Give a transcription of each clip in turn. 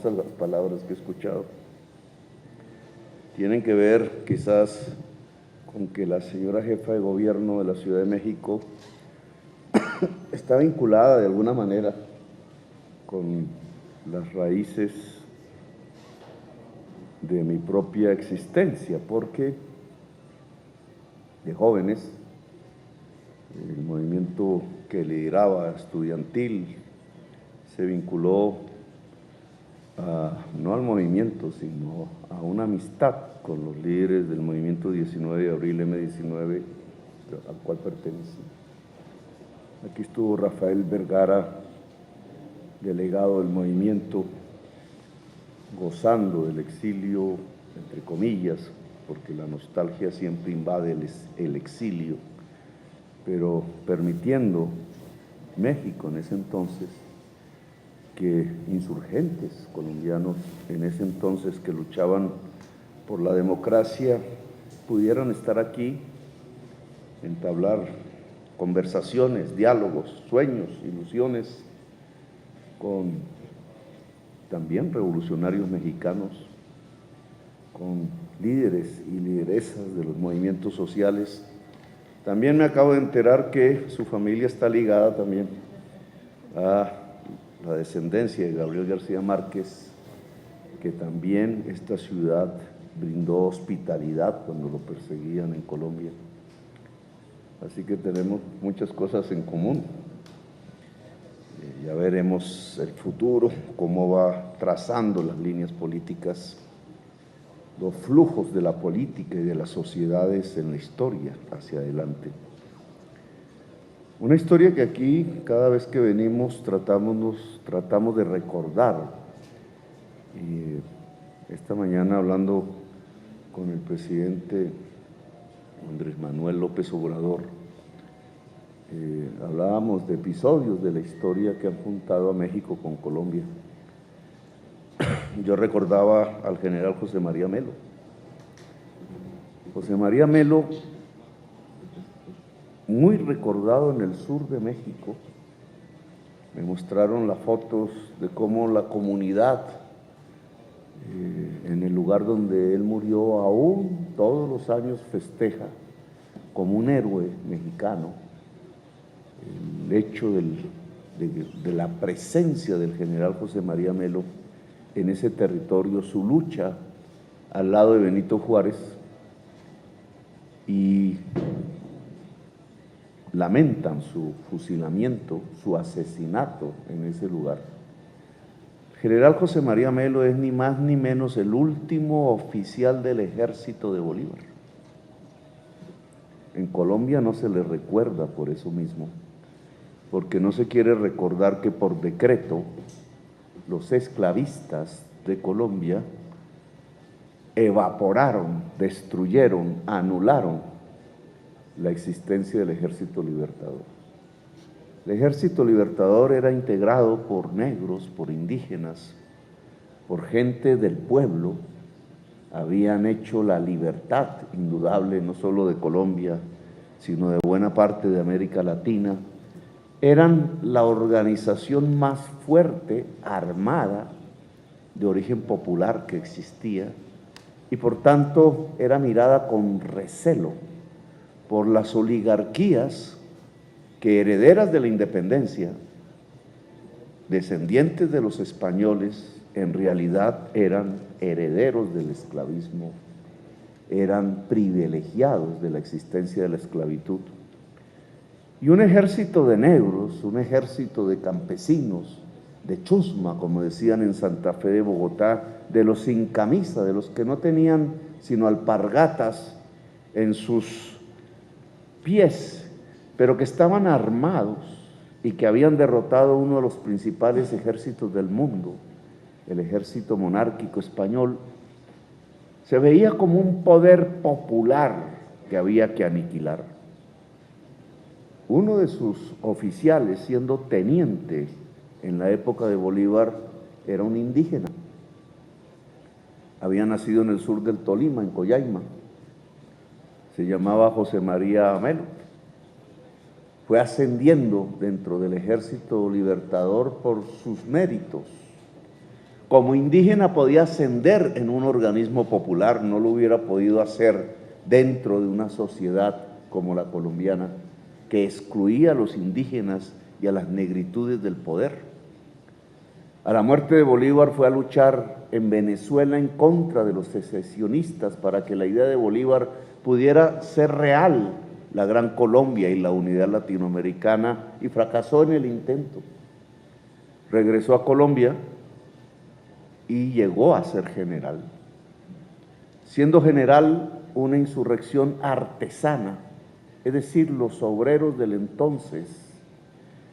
curiosas las palabras que he escuchado. Tienen que ver quizás con que la señora jefa de gobierno de la Ciudad de México está vinculada de alguna manera con las raíces de mi propia existencia, porque de jóvenes, el movimiento que lideraba estudiantil se vinculó no al movimiento, sino a una amistad con los líderes del movimiento 19 de abril M19, al cual pertenecí. Aquí estuvo Rafael Vergara, delegado del movimiento, gozando del exilio, entre comillas, porque la nostalgia siempre invade el exilio, pero permitiendo México en ese entonces que insurgentes colombianos en ese entonces que luchaban por la democracia pudieran estar aquí, entablar conversaciones, diálogos, sueños, ilusiones con también revolucionarios mexicanos, con líderes y lideresas de los movimientos sociales. También me acabo de enterar que su familia está ligada también a la descendencia de Gabriel García Márquez, que también esta ciudad brindó hospitalidad cuando lo perseguían en Colombia. Así que tenemos muchas cosas en común. Ya veremos el futuro, cómo va trazando las líneas políticas, los flujos de la política y de las sociedades en la historia hacia adelante. Una historia que aquí, cada vez que venimos, tratamos de recordar. Y esta mañana, hablando con el presidente Andrés Manuel López Obrador, hablábamos de episodios de la historia que han juntado a México con Colombia. Yo recordaba al general José María Melo. José María Melo, muy recordado en el sur de México. Me mostraron las fotos de cómo la comunidad en el lugar donde él murió aún todos los años festeja como un héroe mexicano el hecho de la presencia del general José María Melo en ese territorio, su lucha al lado de Benito Juárez, y lamentan su fusilamiento, su asesinato en ese lugar. El general José María Melo es ni más ni menos el último oficial del ejército de Bolívar. En Colombia no se le recuerda por eso mismo, porque no se quiere recordar que por decreto los esclavistas de Colombia evaporaron, destruyeron, anularon la existencia del Ejército Libertador. El Ejército Libertador era integrado por negros, por indígenas, por gente del pueblo. Habían hecho la libertad indudable, no solo de Colombia, sino de buena parte de América Latina. Eran la organización más fuerte, armada, de origen popular que existía, y por tanto era mirada con recelo por las oligarquías que, herederas de la independencia, descendientes de los españoles, en realidad eran herederos del esclavismo, eran privilegiados de la existencia de la esclavitud. Y un ejército de negros, un ejército de campesinos, de chusma, como decían en Santa Fe de Bogotá, de los sin camisa, de los que no tenían sino alpargatas en sus pies, pero que estaban armados y que habían derrotado uno de los principales ejércitos del mundo, el ejército monárquico español. Se veía como un poder popular que había que aniquilar. Uno de sus oficiales, siendo teniente en la época de Bolívar, era un indígena. Había nacido en el sur del Tolima, en Coyaima. Se llamaba José María Melo. Fue ascendiendo dentro del Ejército Libertador por sus méritos. Como indígena podía ascender en un organismo popular, no lo hubiera podido hacer dentro de una sociedad como la colombiana, que excluía a los indígenas y a las negritudes del poder. A la muerte de Bolívar fue a luchar en Venezuela en contra de los secesionistas para que la idea de Bolívar pudiera ser real, la Gran Colombia y la unidad latinoamericana, y fracasó en el intento. Regresó a Colombia y llegó a ser general. Siendo general, una insurrección artesana, es decir, los obreros del entonces,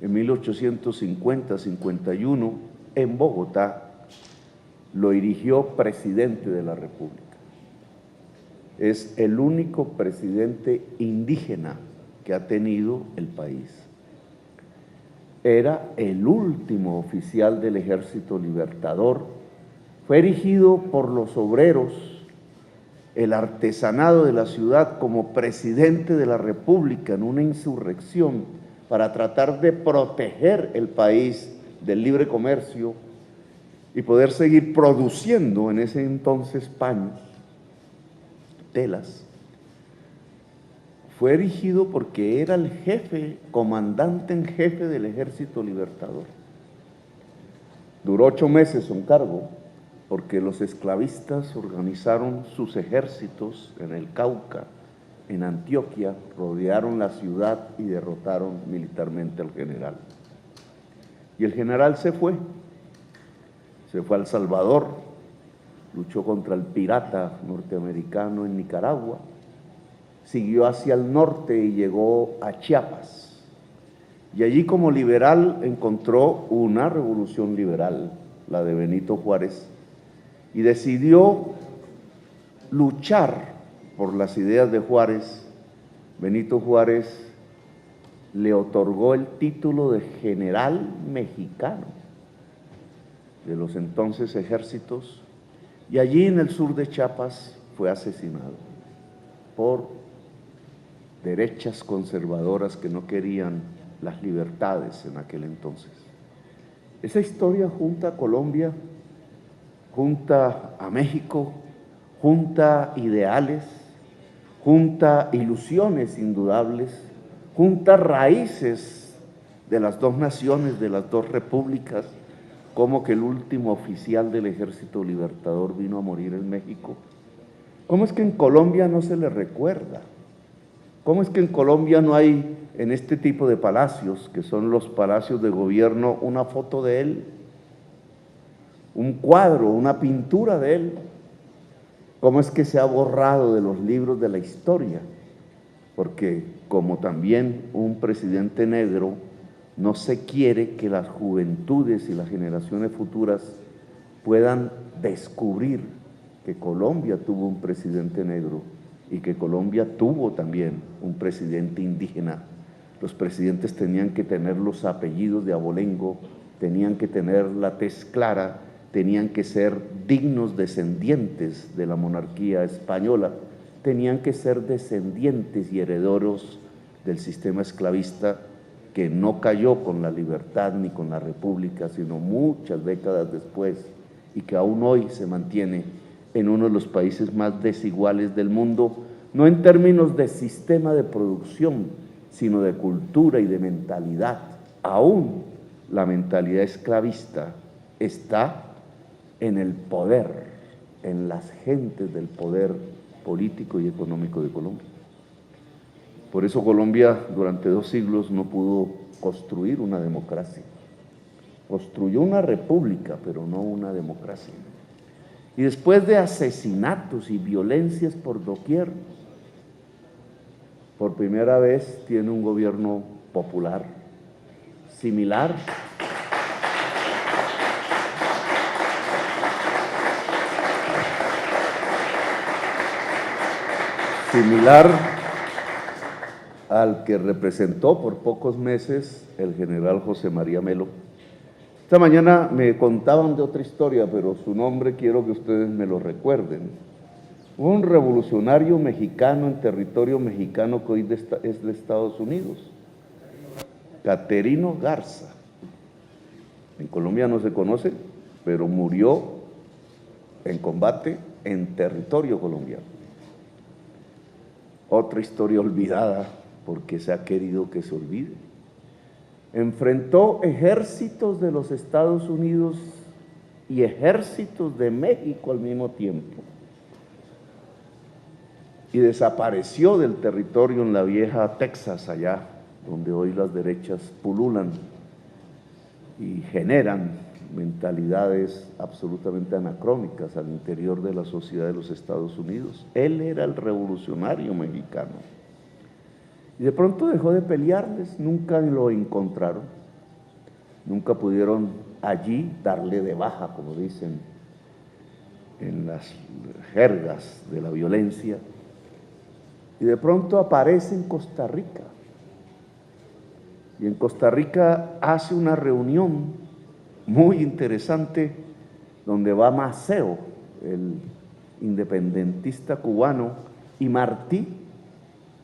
en 1850-51, en Bogotá, lo erigió presidente de la República. Es el único presidente indígena que ha tenido el país. Era el último oficial del Ejército Libertador, fue erigido por los obreros, el artesanado de la ciudad, como presidente de la República en una insurrección para tratar de proteger el país del libre comercio y poder seguir produciendo en ese entonces paños, telas. Fue erigido porque era el jefe, comandante en jefe del Ejército Libertador. Duró 8 meses su cargo, porque los esclavistas organizaron sus ejércitos en el Cauca, en Antioquia, rodearon la ciudad y derrotaron militarmente al general. Y el general se fue a El Salvador, luchó contra el pirata norteamericano en Nicaragua, siguió hacia el norte y llegó a Chiapas. Y allí como liberal encontró una revolución liberal, la de Benito Juárez, y decidió luchar por las ideas de Juárez. Benito Juárez le otorgó el título de general mexicano de los entonces ejércitos, y allí en el sur de Chiapas fue asesinado por derechas conservadoras que no querían las libertades en aquel entonces. Esa historia junta a Colombia, junta a México, junta ideales, junta ilusiones indudables, junta raíces de las dos naciones, de las dos repúblicas, como que el último oficial del Ejército Libertador vino a morir en México. ¿Cómo es que en Colombia no se le recuerda? ¿Cómo es que en Colombia no hay, en este tipo de palacios, que son los palacios de gobierno, una foto de él, un cuadro, una pintura de él? ¿Cómo es que se ha borrado de los libros de la historia? Porque como también un presidente negro, no se quiere que las juventudes y las generaciones futuras puedan descubrir que Colombia tuvo un presidente negro y que Colombia tuvo también un presidente indígena. Los presidentes tenían que tener los apellidos de abolengo, tenían que tener la tez clara, tenían que ser dignos descendientes de la monarquía española, tenían que ser descendientes y herederos del sistema esclavista, que no cayó con la libertad ni con la república, sino muchas décadas después, y que aún hoy se mantiene en uno de los países más desiguales del mundo, no en términos de sistema de producción, sino de cultura y de mentalidad. Aún la mentalidad esclavista está en el poder, en las gentes del poder político y económico de Colombia. Por eso Colombia durante 2 siglos no pudo construir una democracia. Construyó una república, pero no una democracia. Y después de asesinatos y violencias por doquier, por primera vez tiene un gobierno popular similar al que representó por pocos meses el general José María Melo. Esta mañana me contaban de otra historia, pero su nombre quiero que ustedes me lo recuerden. Hubo un revolucionario mexicano en territorio mexicano que hoy es de Estados Unidos, Caterino Garza. En Colombia no se conoce, pero murió en combate en territorio colombiano. Otra historia olvidada porque se ha querido que se olvide. Enfrentó ejércitos de los Estados Unidos y ejércitos de México al mismo tiempo. Y desapareció del territorio en la vieja Texas, allá donde hoy las derechas pululan y generan mentalidades absolutamente anacrónicas al interior de la sociedad de los Estados Unidos. Él era el revolucionario mexicano. Y de pronto dejó de pelearles, nunca lo encontraron, nunca pudieron allí darle de baja, como dicen en las jergas de la violencia. Y de pronto aparece en Costa Rica. Y en Costa Rica hace una reunión muy interesante donde va Maceo, el independentista cubano, y Martí,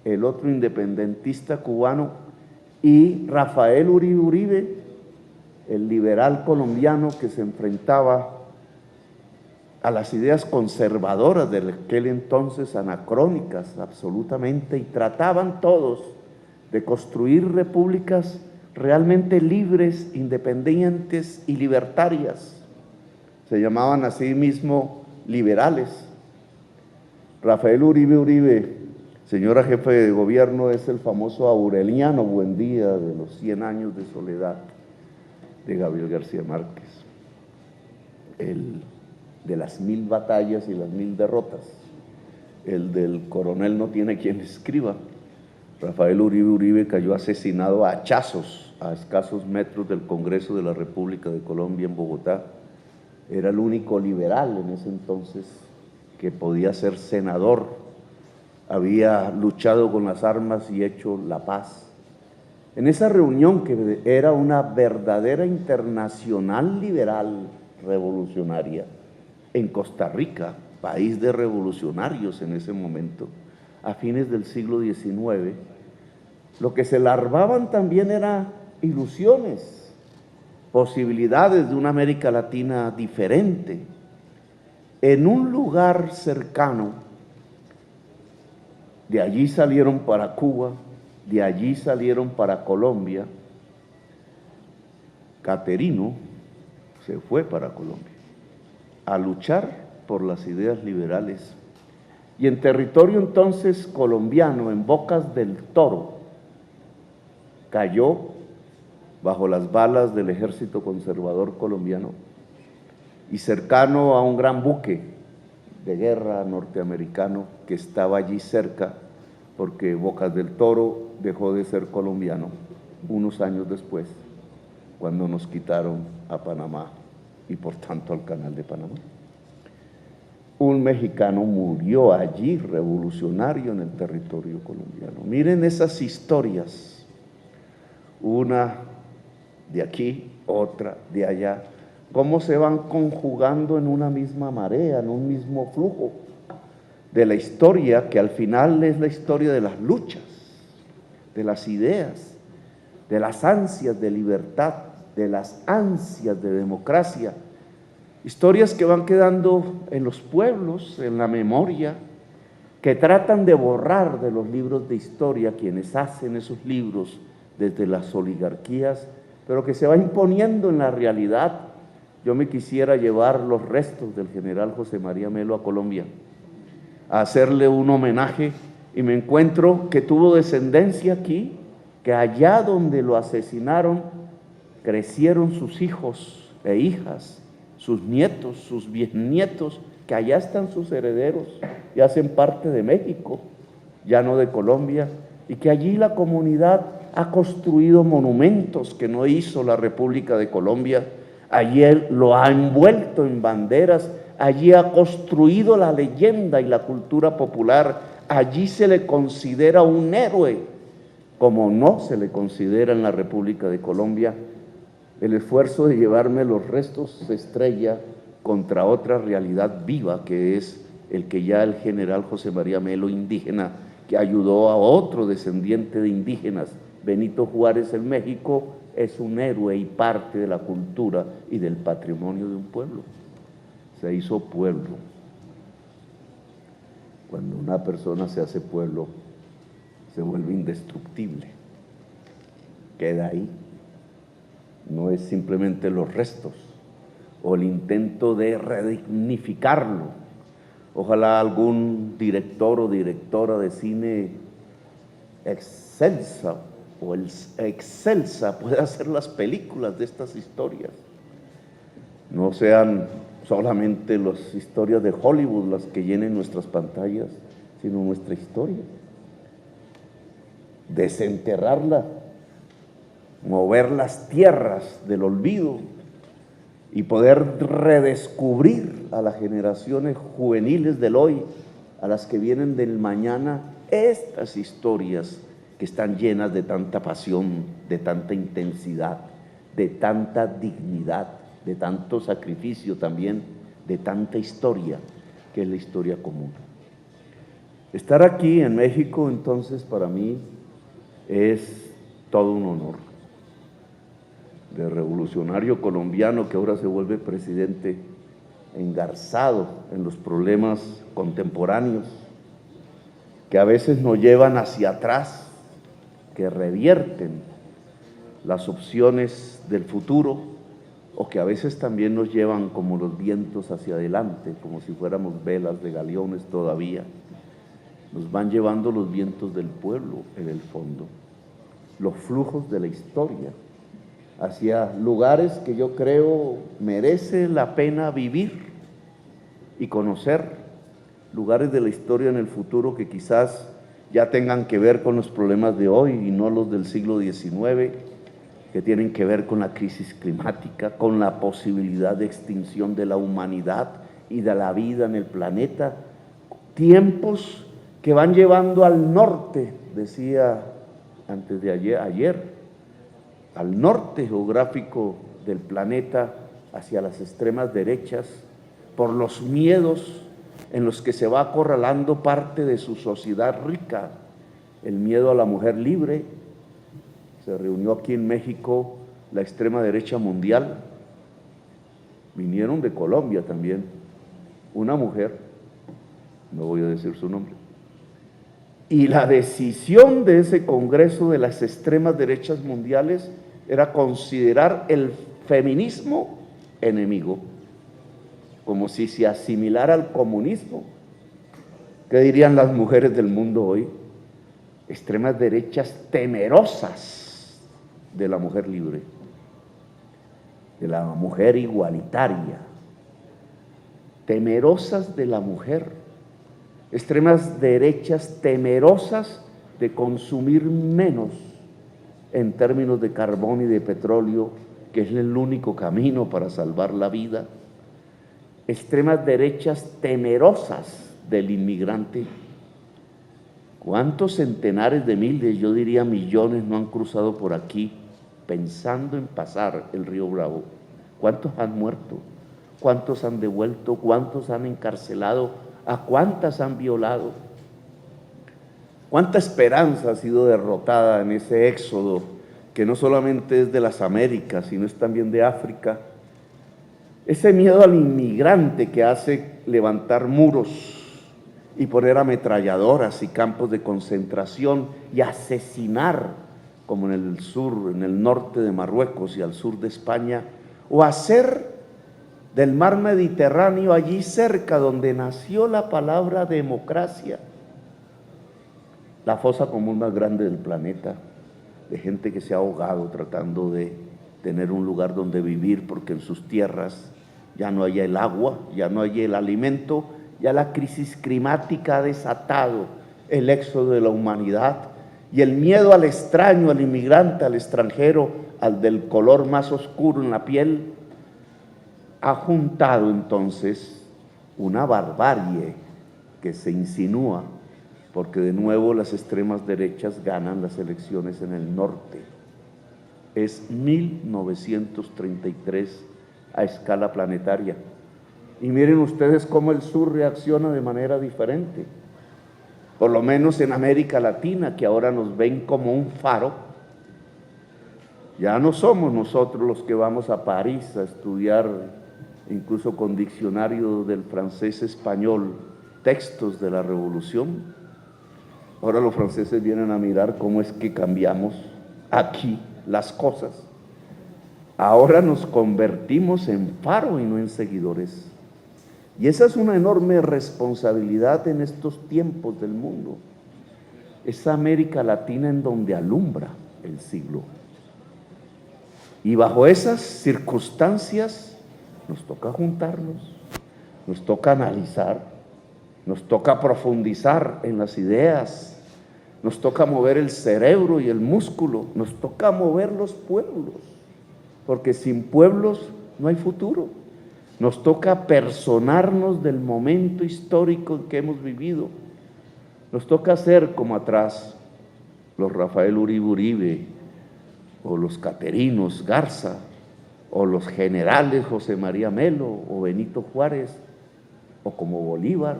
el otro independentista cubano, y Rafael Uribe Uribe, el liberal colombiano que se enfrentaba a las ideas conservadoras de aquel entonces, anacrónicas absolutamente, y trataban todos de construir repúblicas realmente libres, independientes y libertarias. Se llamaban a sí mismos liberales. Rafael Uribe Uribe, señora jefe de gobierno, es el famoso Aureliano Buendía de los 100 años de soledad de Gabriel García Márquez, el de las 1000 batallas y las 1000 derrotas, el del coronel no tiene quien escriba. Rafael Uribe Uribe cayó asesinado a hachazos a escasos metros del Congreso de la República de Colombia en Bogotá. Era el único liberal en ese entonces que podía ser senador. Había luchado con las armas y hecho la paz. En esa reunión, que era una verdadera internacional liberal revolucionaria, en Costa Rica, país de revolucionarios en ese momento, a fines del siglo XIX, lo que se larvaban también eran ilusiones, posibilidades de una América Latina diferente. En un lugar cercano, de allí salieron para Cuba, de allí salieron para Colombia. Caterino se fue para Colombia a luchar por las ideas liberales. Y en territorio entonces colombiano, en Bocas del Toro, cayó bajo las balas del ejército conservador colombiano y cercano a un gran buque de guerra norteamericano que estaba allí cerca, porque Bocas del Toro dejó de ser colombiano unos años después, cuando nos quitaron a Panamá y por tanto al Canal de Panamá. Un mexicano murió allí, revolucionario en el territorio colombiano. Miren esas historias, una de aquí, otra de allá, cómo se van conjugando en una misma marea, en un mismo flujo de la historia, que al final es la historia de las luchas, de las ideas, de las ansias de libertad, de las ansias de democracia. Historias que van quedando en los pueblos, en la memoria, que tratan de borrar de los libros de historia quienes hacen esos libros desde las oligarquías, pero que se va imponiendo en la realidad. Yo me quisiera llevar los restos del general José María Melo a Colombia, a hacerle un homenaje, y me encuentro que tuvo descendencia aquí, que allá donde lo asesinaron crecieron sus hijos e hijas, sus nietos, sus bisnietos, que allá están sus herederos y hacen parte de México, ya no de Colombia, y que allí la comunidad ha construido monumentos que no hizo la República de Colombia. Allí él lo ha envuelto en banderas, allí ha construido la leyenda y la cultura popular, allí se le considera un héroe, como no se le considera en la República de Colombia. El esfuerzo de llevarme los restos se estrella contra otra realidad viva, que es el que ya el general José María Melo, indígena, que ayudó a otro descendiente de indígenas, Benito Juárez en México, es un héroe y parte de la cultura y del patrimonio de un pueblo. Se hizo pueblo. Cuando una persona se hace pueblo, se vuelve indestructible. Queda ahí. No es simplemente los restos o el intento de redignificarlo. Ojalá algún director o directora de cine excelsa o excelsa pueda hacer las películas de estas historias. No sean solamente las historias de Hollywood las que llenen nuestras pantallas, sino nuestra historia. Desenterrarla, mover las tierras del olvido y poder redescubrir a las generaciones juveniles del hoy, a las que vienen del mañana, estas historias que están llenas de tanta pasión, de tanta intensidad, de tanta dignidad, de tanto sacrificio también, de tanta historia, que es la historia común. Estar aquí en México, entonces, para mí es todo un honor. De revolucionario colombiano que ahora se vuelve presidente, engarzado en los problemas contemporáneos, que a veces nos llevan hacia atrás, que revierten las opciones del futuro, o que a veces también nos llevan como los vientos hacia adelante, como si fuéramos velas de galeones todavía. Nos van llevando los vientos del pueblo en el fondo, los flujos de la historia, hacia lugares que yo creo merece la pena vivir y conocer, lugares de la historia en el futuro que quizás ya tengan que ver con los problemas de hoy y no los del siglo XIX, que tienen que ver con la crisis climática, con la posibilidad de extinción de la humanidad y de la vida en el planeta, tiempos que van llevando al norte, decía antes de ayer, al norte geográfico del planeta, hacia las extremas derechas, por los miedos en los que se va acorralando parte de su sociedad rica, el miedo a la mujer libre. Se reunió aquí en México la extrema derecha mundial, vinieron de Colombia también, una mujer, no voy a decir su nombre, y la decisión de ese Congreso de las extremas derechas mundiales era considerar el feminismo enemigo, como si se asimilara al comunismo. ¿Qué dirían las mujeres del mundo hoy? Extremas derechas temerosas de la mujer libre, de la mujer igualitaria, temerosas de la mujer, extremas derechas temerosas de consumir menos en términos de carbón y de petróleo, que es el único camino para salvar la vida, extremas derechas temerosas del inmigrante. ¿Cuántos centenares de miles, yo diría millones, no han cruzado por aquí pensando en pasar el río Bravo? ¿Cuántos han muerto? ¿Cuántos han devuelto? ¿Cuántos han encarcelado? ¿A cuántas han violado? ¿Cuánta esperanza ha sido derrotada en ese éxodo que no solamente es de las Américas, sino es también de África? Ese miedo al inmigrante que hace levantar muros y poner ametralladoras y campos de concentración y asesinar, como en el sur, en el norte de Marruecos y al sur de España, o hacer del mar Mediterráneo, allí cerca donde nació la palabra democracia, la fosa común más grande del planeta, de gente que se ha ahogado tratando de tener un lugar donde vivir porque en sus tierras ya no hay el agua, ya no hay el alimento, ya la crisis climática ha desatado el éxodo de la humanidad y el miedo al extraño, al inmigrante, al extranjero, al del color más oscuro en la piel, ha juntado entonces una barbarie que se insinúa, porque de nuevo las extremas derechas ganan las elecciones en el norte. Es 1933 a escala planetaria. Y miren ustedes cómo el sur reacciona de manera diferente. Por lo menos en América Latina, que ahora nos ven como un faro, Ya no somos nosotros los que vamos a París a estudiar, incluso con diccionario del francés español, textos de la Revolución. Ahora los franceses vienen a mirar cómo es que cambiamos aquí las cosas. Ahora nos convertimos en faro y no en seguidores. Y esa es una enorme responsabilidad en estos tiempos del mundo. Es América Latina en donde alumbra el siglo. Y bajo esas circunstancias nos toca juntarnos, nos toca analizar, nos toca profundizar en las ideas, nos toca mover el cerebro y el músculo, nos toca mover los pueblos, porque sin pueblos no hay futuro. Nos toca personarnos del momento histórico en que hemos vivido. Nos toca ser como atrás los Rafael Uribe Uribe, o los Caterinos Garza, o los generales José María Melo, o Benito Juárez, o como Bolívar,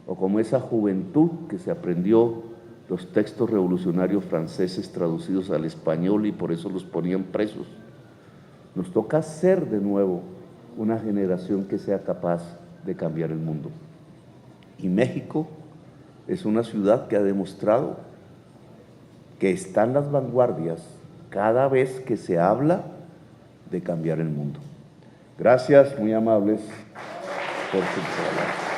o como esa juventud que se aprendió los textos revolucionarios franceses traducidos al español y por eso los ponían presos. Nos toca ser de nuevo una generación que sea capaz de cambiar el mundo. Y México es una ciudad que ha demostrado que está en las vanguardias cada vez que se habla de cambiar el mundo. Gracias, muy amables por su trabajo.